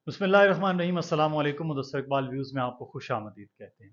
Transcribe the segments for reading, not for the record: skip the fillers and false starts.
बिस्मिल्लाहिर्रहमानिर्रहीम। अस्सलाम वालेकुम। मुदस्सर इकबाल व्यूज़ में आपको खुश आमदीद कहते हैं।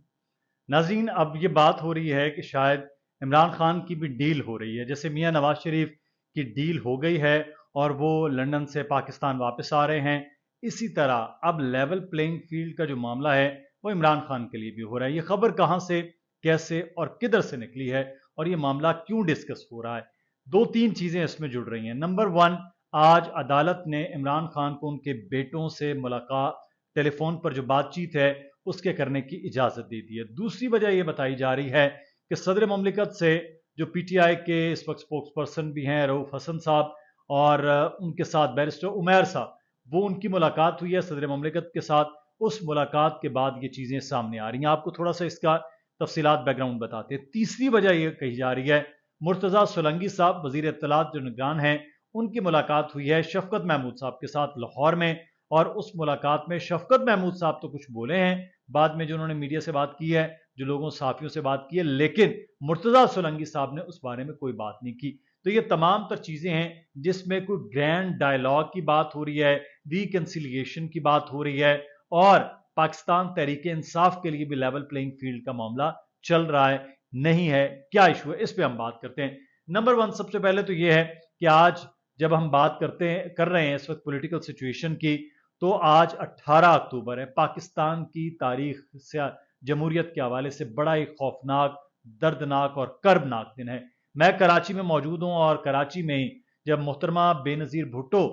नाज़रीन, अब ये बात हो रही है कि शायद इमरान खान की भी डील हो रही है। जैसे मियाँ नवाज शरीफ की डील हो गई है और वो लंदन से पाकिस्तान वापस आ रहे हैं, इसी तरह अब लेवल प्लेइंग फील्ड का जो मामला है वो इमरान खान के लिए भी हो रहा है। ये खबर कहाँ से, कैसे और किधर से निकली है और ये मामला क्यों डिस्कस हो रहा है? दो तीन चीज़ें इसमें जुड़ रही हैं। नंबर वन, आज अदालत ने इमरान खान को उनके बेटों से मुलाकात, टेलीफोन पर जो बातचीत है उसके करने की इजाज़त दे दी है। दूसरी वजह यह बताई जा रही है कि सदर ममलिकत से जो पीटीआई के इस वक्त स्पोक्स पर्सन भी हैं रऊफ हसन साहब, और उनके साथ बैरिस्टर उमैर साहब, वो उनकी मुलाकात हुई है सदर ममलिकत के साथ। उस मुलाकात के बाद ये चीज़ें सामने आ रही हैं। आपको थोड़ा सा इसका तफसीलात बैकग्राउंड बताते हैं। तीसरी वजह यह कही जा रही है, मुर्तज़ा सोलंकी साहब वज़ीर इत्तलात जो निगरान हैं, उनकी मुलाकात हुई है शफकत महमूद साहब के साथ लाहौर में। और उस मुलाकात में शफकत महमूद साहब तो कुछ बोले हैं बाद में जो उन्होंने मीडिया से बात की है, जो लोगों सहाफ़ियों से बात की है, लेकिन मुर्तज़ा सोलंकी साहब ने उस बारे में कोई बात नहीं की। तो ये तमाम तर चीज़ें हैं जिसमें कोई ग्रैंड डायलॉग की बात हो रही है, रिकन्सिलिएशन की बात हो रही है, और पाकिस्तान तहरीक इंसाफ के लिए भी लेवल प्लेइंग फील्ड का मामला चल रहा है, नहीं है, क्या इशू है, इस पर हम बात करते हैं। नंबर वन, सबसे पहले तो यह है कि आज जब हम बात कर रहे हैं इस वक्त पॉलिटिकल सिचुएशन की, तो आज 18 अक्टूबर है। पाकिस्तान की तारीख से जमहूरियत के हवाले से बड़ा ही खौफनाक, दर्दनाक और कर्बनाक दिन है। मैं कराची में मौजूद हूँ और कराची में ही जब मोहतरमा बेनज़ीर भुट्टो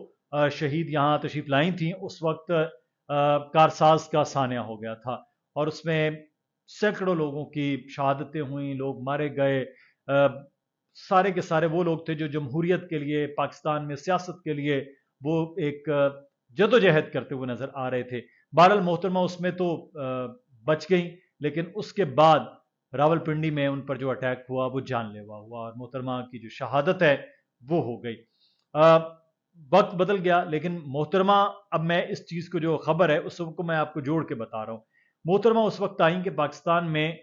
शहीद यहाँ तशरीफ लाई थी, उस वक्त कारसाज का सानिया हो गया था और उसमें सैकड़ों लोगों की शहादतें हुई, लोग मारे गए। सारे के सारे वो लोग थे जो जमहूरियत के लिए, पाकिस्तान में सियासत के लिए वो एक जदोजहद करते हुए नजर आ रहे थे। बहरहाल मोहतरमा उसमें तो बच गई, लेकिन उसके बाद रावलपिंडी में उन पर जो अटैक हुआ वो जानलेवा हुआ और मोहतरमा की जो शहादत है वो हो गई। वक्त बदल गया, लेकिन मोहतरमा, अब मैं इस चीज़ को जो खबर है उसको मैं आपको जोड़ के बता रहा हूँ। मोहतरमा उस वक्त आई कि पाकिस्तान में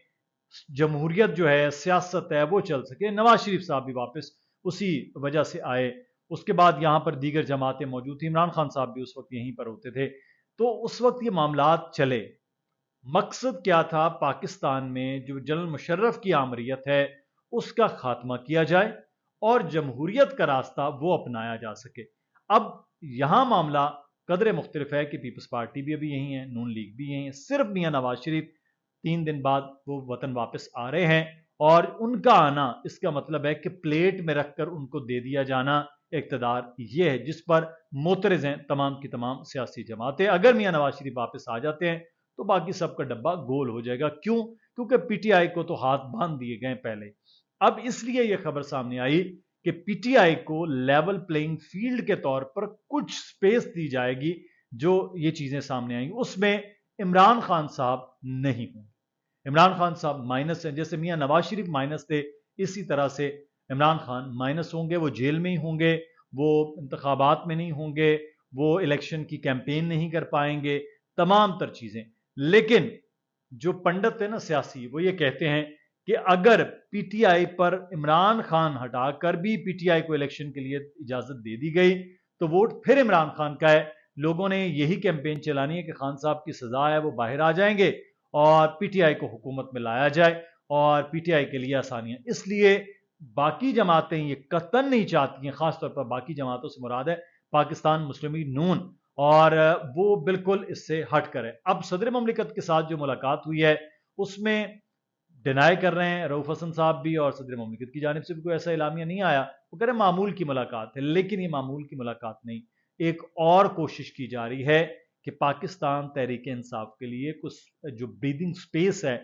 जमहूरियत जो है, सियासत है, वो चल सके। नवाज शरीफ साहब भी वापस उसी वजह से आए। उसके बाद यहाँ पर दीगर जमातें मौजूद थी, इमरान खान साहब भी उस वक्त यहीं पर होते थे। तो उस वक्त ये मामलात चले। मकसद क्या था? पाकिस्तान में जो जनरल मुशर्रफ की आमरीत है उसका खात्मा किया जाए और जमहूरियत का रास्ता वो अपनाया जा सके। अब यहां मामला कदरे मुख्तलिफ है कि पीपल्स पार्टी भी अभी यही है, नून लीग भी यही है। सिर्फ मियाँ नवाज शरीफ 3 दिन बाद वो वतन वापस आ रहे हैं, और उनका आना इसका मतलब है कि प्लेट में रखकर उनको दे दिया जाना इक़्तिदार, ये है जिस पर मोतरज़ हैं तमाम की तमाम सियासी जमातें। अगर मियाँ नवाज शरीफ वापस आ जाते हैं तो बाकी सबका डब्बा गोल हो जाएगा। क्यों? क्योंकि पीटीआई को तो हाथ बांध दिए गए पहले। अब इसलिए यह खबर सामने आई कि पीटीआई को लेवल प्लेइंग फील्ड के तौर पर कुछ स्पेस दी जाएगी। जो ये चीजें सामने आई उसमें इमरान खान साहब नहीं होंगे। इमरान खान साहब माइनस हैं, जैसे मियाँ नवाज शरीफ माइनस थे, इसी तरह से इमरान खान माइनस होंगे। वो जेल में ही होंगे, वो इंतखाबात में नहीं होंगे, वो इलेक्शन की कैंपेन नहीं कर पाएंगे, तमाम तर चीजें। लेकिन जो पंडित है ना सियासी, वो ये कहते हैं कि अगर पीटीआई पर इमरान खान हटाकर भी पीटीआई को इलेक्शन के लिए इजाजत दे दी गई तो वोट फिर इमरान खान का है। लोगों ने यही कैंपेन चलानी है कि खान साहब की सजा है वो बाहर आ जाएंगे और पीटीआई को हुकूमत में लाया जाए और पीटीआई के लिए आसानियां। इसलिए बाकी जमातें ये कतन नहीं चाहती हैं, खासतौर पर बाकी जमातों से मुराद है पाकिस्तान मुस्लिम लीग नून, और वो बिल्कुल इससे हट कर है। अब सदर ममलिकत के साथ जो मुलाकात हुई है उसमें डिनाई कर रहे हैं रऊफ हसन साहब भी, और सदर ममलिकत की जानिब से भी कोई ऐसा इलामिया नहीं आया। वो कह रहे हैं मामूल की मुलाकात है, लेकिन ये मामूल की मुलाकात नहीं, एक और कोशिश की जा रही है कि पाकिस्तान तहरीक इंसाफ के लिए कुछ जो ब्रीदिंग स्पेस है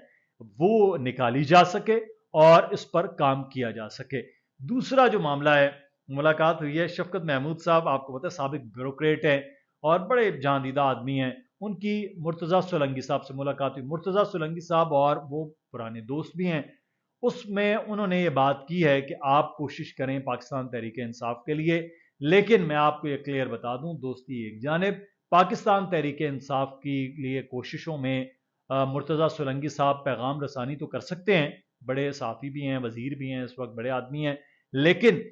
वो निकाली जा सके और इस पर काम किया जा सके। दूसरा जो मामला है, मुलाकात हुई है शफकत महमूद साहब, आपको पता है साबिक ब्यूरोक्रेट है और बड़े जानीदा आदमी हैं, उनकी मुर्तज़ा सोलंकी साहब से मुलाकात हुई। मुर्तज़ा सोलंकी साहब और वो पुराने दोस्त भी हैं। उसमें उन्होंने ये बात की है कि आप कोशिश करें पाकिस्तान तहरीक इंसाफ के लिए, लेकिन मैं आपको ये क्लियर बता दूं, दोस्ती एक जानिब, पाकिस्तान तहरीक इंसाफ की लिए कोशिशों में मुर्तज़ा सोलंकी साहब पैगाम रसानी तो कर सकते हैं, बड़े साफ़ी भी हैं, वजीर भी हैं, इस वक्त बड़े आदमी हैं, लेकिन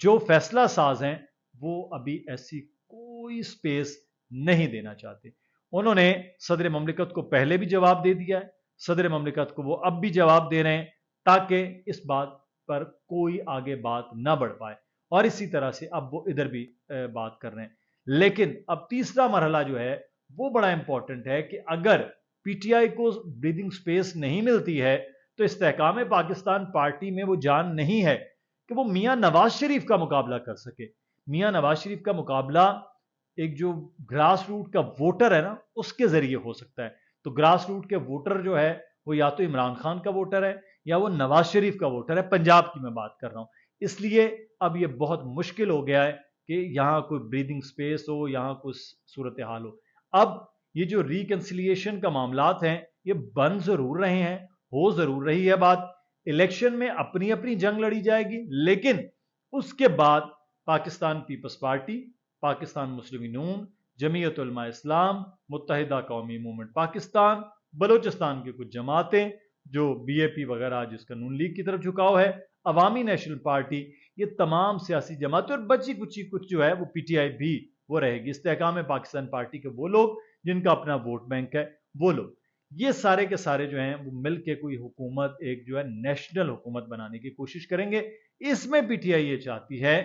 जो फैसला साज हैं वो अभी ऐसी कोई स्पेस नहीं देना चाहते। उन्होंने सदर ममलिकत को पहले भी जवाब दे दिया है, सदर ममलिकत को वो अब भी जवाब दे रहे हैं ताकि इस बात पर कोई आगे बात ना बढ़ पाए, और इसी तरह से अब वो इधर भी बात कर रहे हैं। लेकिन अब तीसरा मरहला जो है वो बड़ा इंपॉर्टेंट है कि अगर पीटीआई को ब्रीदिंग स्पेस नहीं मिलती है तो इस्तेहकाम पाकिस्तान पार्टी में वो जान नहीं है कि वो मियां नवाज शरीफ का मुकाबला कर सके। मियां नवाज शरीफ का मुकाबला एक जो ग्रास रूट का वोटर है ना उसके जरिए हो सकता है। तो ग्रास रूट के वोटर जो है वो या तो इमरान खान का वोटर है या वो नवाज शरीफ का वोटर है, पंजाब की मैं बात कर रहा हूं। इसलिए अब ये बहुत मुश्किल हो गया है कि यहां कोई ब्रीदिंग स्पेस हो, यहां कुछ सूरत हाल हो। अब ये जो रिकंसिलिएशन का मामलात हैं ये बन जरूर रहे हैं, हो जरूर रही है बात। इलेक्शन में अपनी अपनी जंग लड़ी जाएगी, लेकिन उसके बाद पाकिस्तान पीपल्स पार्टी, पाकिस्तान मुस्लिम नून, जमीयत उलमा इस्लाम, मुत्तहिदा कौमी मूवमेंट पाकिस्तान, बलोचिस्तान की कुछ जमातें जो बीएपी वगैरह जिसका नून लीग की तरफ झुकाव है, अवामी नेशनल पार्टी, ये तमाम सियासी जमातें, और बची कुछ जो है वो पीटीआई भी वो रहेगी। इस्तेहकाम पाकिस्तान पार्टी के वो लोग जिनका अपना वोट बैंक है, वो लोग, ये सारे के सारे जो हैं वो मिल के कोई हुकूमत, एक जो है नेशनल हुकूमत बनाने की कोशिश करेंगे। इसमें पीटीआई ये चाहती है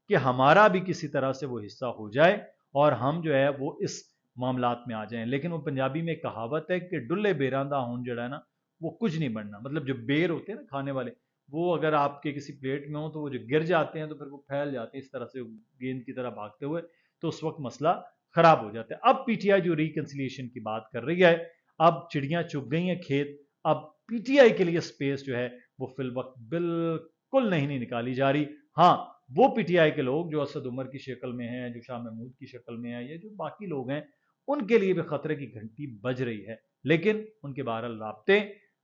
कि हमारा भी किसी तरह से वो हिस्सा हो जाए और हम जो है वो इस मामलात में आ जाएं। लेकिन वो पंजाबी में कहावत है कि डुल्ले बेरांदा होन जड़ा है ना वो कुछ नहीं बनना। मतलब जो बेर होते हैं ना खाने वाले, वो अगर आपके किसी प्लेट में हो तो वो जो गिर जाते हैं तो फिर वो फैल जाते हैं इस तरह से गेंद की तरह भागते हुए, तो उस वक्त मसला खराब हो जाता है। अब पीटीआई जो रिकंसिलिएशन की बात कर रही है, अब चिड़ियां चुग गई हैं खेत, अब पीटीआई के लिए स्पेस जो है वो फिल वक्त बिल्कुल नहीं निकाली जा रही। हाँ, वो पीटीआई के लोग जो असद उमर की शक्ल में हैं, जो शाह महमूद की शक्ल में है, या जो बाकी लोग हैं, उनके लिए भी खतरे की घंटी बज रही है। लेकिन उनके बहरहाल राब्ते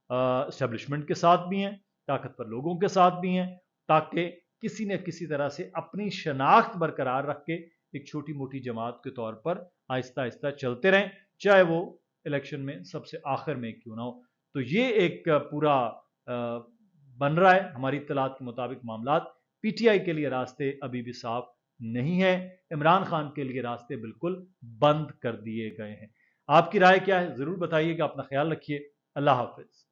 एस्टेब्लिशमेंट के साथ भी हैं, ताकतवर लोगों के साथ भी हैं, ताकि किसी न किसी तरह से अपनी शनाख्त बरकरार रख के एक छोटी मोटी जमात के तौर पर आहिस्ता आहिस्ता चलते रहें, चाहे वो इलेक्शन में सबसे आखिर में क्यों ना हो। तो ये एक पूरा बन रहा है हमारी इत्तलात के मुताबिक मामलात। पीटीआई के लिए रास्ते अभी भी साफ नहीं है, इमरान खान के लिए रास्ते बिल्कुल बंद कर दिए गए हैं। आपकी राय क्या है जरूर बताइएगा, अपना ख्याल रखिए। अल्लाह हाफिज।